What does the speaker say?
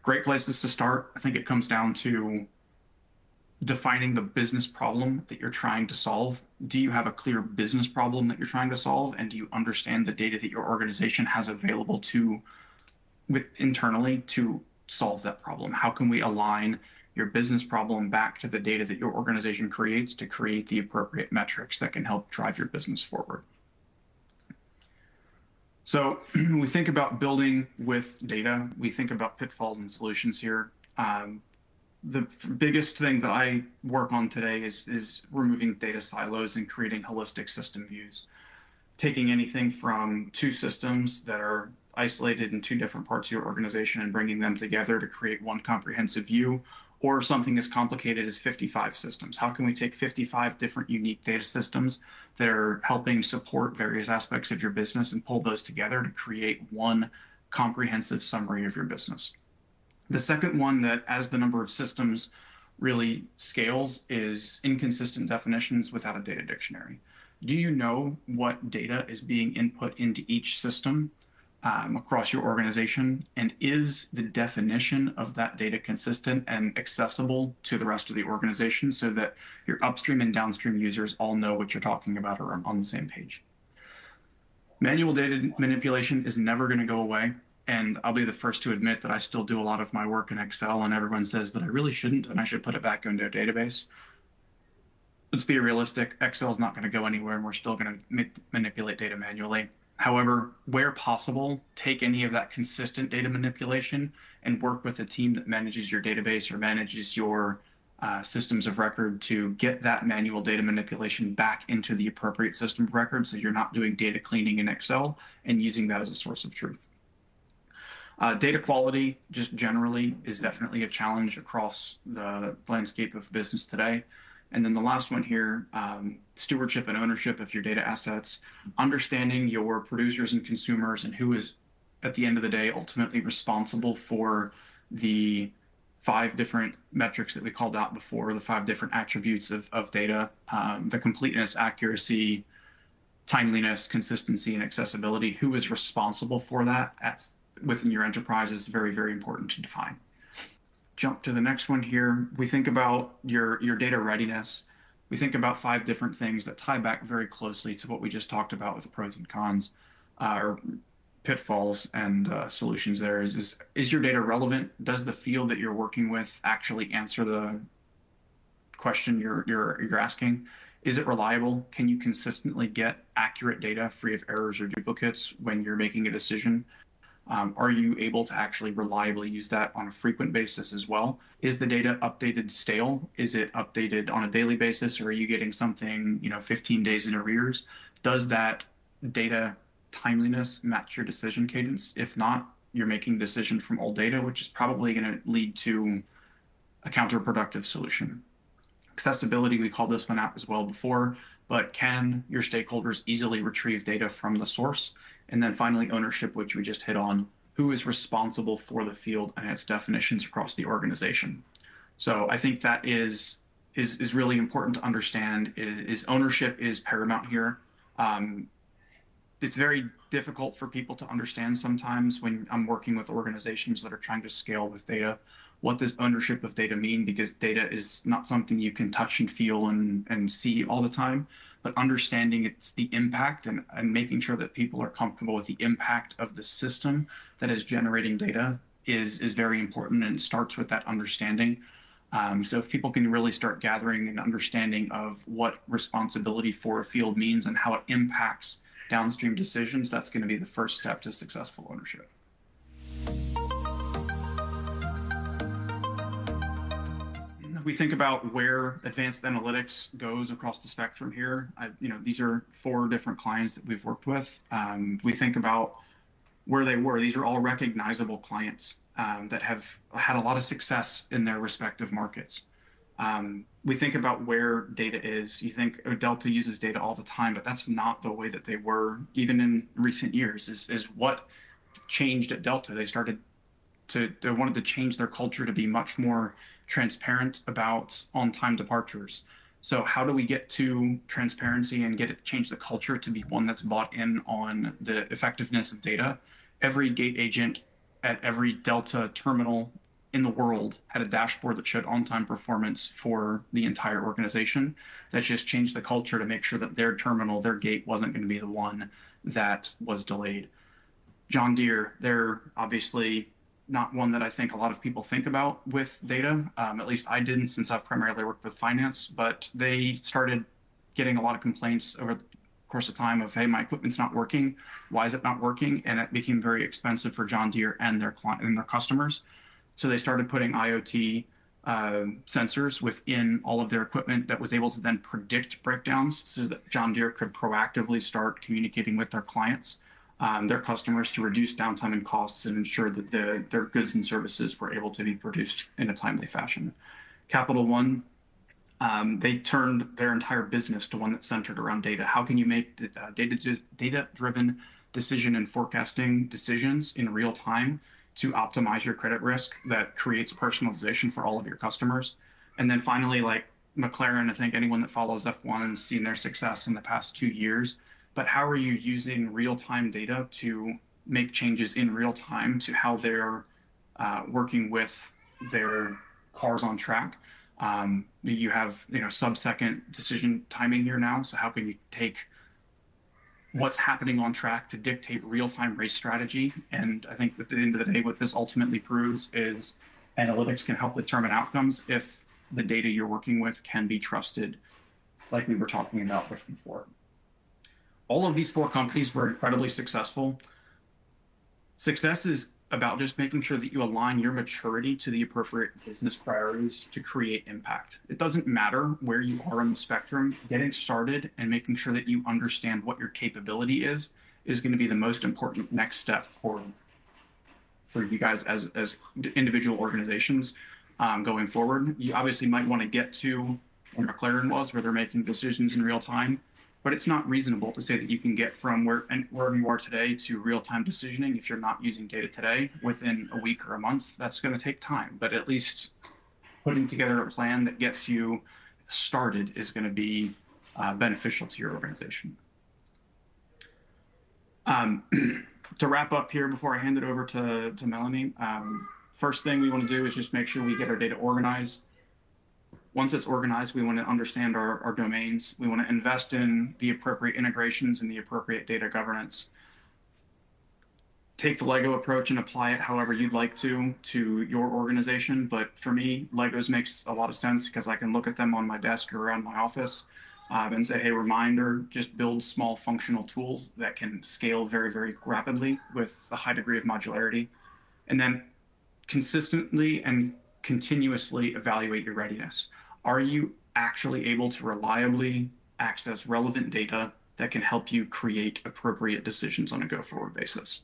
Great places to start. I think it comes down to defining the business problem that you're trying to solve. Do you have a clear business problem that you're trying to solve? And do you understand the data that your organization has available internally to solve that problem? How can we align your business problem back to the data that your organization creates to create the appropriate metrics that can help drive your business forward? So we think about building with data. We think about pitfalls and solutions here. The biggest thing that I work on today is removing data silos and creating holistic system views. Taking anything from two systems that are isolated in two different parts of your organization and bringing them together to create one comprehensive view, or something as complicated as 55 systems. How can we take 55 different unique data systems that are helping support various aspects of your business and pull those together to create one comprehensive summary of your business? The second one that, as the number of systems really scales, is inconsistent definitions without a data dictionary. Do you know what data is being input into each system across your organization? And is the definition of that data consistent and accessible to the rest of the organization so that your upstream and downstream users all know what you're talking about or are on the same page? Manual data manipulation is never going to go away. And I'll be the first to admit that I still do a lot of my work in Excel, and everyone says that I really shouldn't, and I should put it back into a database. Let's be realistic. Excel is not going to go anywhere, and we're still going to manipulate data manually. However, where possible, take any of that consistent data manipulation and work with a team that manages your database or manages your systems of record to get that manual data manipulation back into the appropriate system of record so you're not doing data cleaning in Excel and using that as a source of truth. Data quality, just generally, is definitely a challenge across the landscape of business today. And then the last one here, stewardship and ownership of your data assets, understanding your producers and consumers and who is, at the end of the day, ultimately responsible for the 5 different metrics that we called out before, the 5 different attributes of data, the completeness, accuracy, timeliness, consistency, and accessibility. Who is responsible for that within your enterprise is very, very important to define. Jump to the next one here. We think about your data readiness. We think about 5 different things that tie back very closely to what we just talked about with the pros and cons, or pitfalls and solutions there. Is your data relevant? Does the field that you're working with actually answer the question you're asking? Is it reliable? Can you consistently get accurate data free of errors or duplicates when you're making a decision? Are you able to actually reliably use that on a frequent basis as well? Is the data updated stale? Is it updated on a daily basis, or are you getting something, 15 days in arrears? Does that data timeliness match your decision cadence? If not, you're making a decision from old data, which is probably going to lead to a counterproductive solution. Accessibility, we called this one out as well before, but can your stakeholders easily retrieve data from the source? And then finally, ownership, which we just hit on. Who is responsible for the field and its definitions across the organization? So I think that is really important to understand. Is ownership is paramount here. It's very difficult for people to understand sometimes when I'm working with organizations that are trying to scale with data. What does ownership of data mean? Because data is not something you can touch and feel and see all the time, but understanding it's the impact and making sure that people are comfortable with the impact of the system that is generating data is very important, and it starts with that understanding. So if people can really start gathering an understanding of what responsibility for a field means and how it impacts downstream decisions, that's going to be the first step to successful ownership. We think about where advanced analytics goes across the spectrum here. These are 4 different clients that we've worked with. We think about where they were. These are all recognizable clients that have had a lot of success in their respective markets. We think about where data is. You think Delta uses data all the time, but that's not the way that they were even in recent years. Is what changed at Delta. They wanted to change their culture to be much more transparent about on-time departures. So how do we get to transparency and change the culture to be one that's bought in on the effectiveness of data? Every gate agent at every Delta terminal in the world had a dashboard that showed on-time performance for the entire organization. That just changed the culture to make sure that their terminal, their gate wasn't going to be the one that was delayed. John Deere, they're obviously not one that I think a lot of people think about with data. At least I didn't, since I've primarily worked with finance, but they started getting a lot of complaints over the course of time of, hey, my equipment's not working. Why is it not working? And it became very expensive for John Deere and their customers. So they started putting IoT sensors within all of their equipment that was able to then predict breakdowns so that John Deere could proactively start communicating with their clients, their customers, to reduce downtime and costs and ensure that their goods and services were able to be produced in a timely fashion. Capital One, they turned their entire business to one that's centered around data. How can you make data-driven decision and forecasting decisions in real time to optimize your credit risk that creates personalization for all of your customers? And then finally, like McLaren, I think anyone that follows F1 has seen their success in the past 2 years. But how are you using real-time data to make changes in real time to how they're working with their cars on track? You have sub-second decision timing here now. So how can you take what's happening on track to dictate real-time race strategy? And I think at the end of the day, what this ultimately proves is analytics can help determine outcomes if the data you're working with can be trusted, like we were talking about before. All of these 4 companies were incredibly successful. Success is about just making sure that you align your maturity to the appropriate business priorities to create impact. It doesn't matter where you are on the spectrum. Getting started and making sure that you understand what your capability is going to be the most important next step for you guys as individual organizations going forward. You obviously might want to get to where McLaren was, where they're making decisions in real time. But it's not reasonable to say that you can get from wherever you are today to real-time decisioning if you're not using data today within a week or a month. That's going to take time. But at least putting together a plan that gets you started is going to be beneficial to your organization. To wrap up here before I hand it over to Melanie, first thing we want to do is just make sure we get our data organized. Once it's organized, we want to understand our domains. We want to invest in the appropriate integrations and the appropriate data governance. Take the Lego approach and apply it however you'd like to your organization. But for me, Legos makes a lot of sense because I can look at them on my desk or around my office and say, hey, reminder, just build small functional tools that can scale very, very rapidly with a high degree of modularity. And then consistently and continuously evaluate your readiness. Are you actually able to reliably access relevant data that can help you create appropriate decisions on a go-forward basis?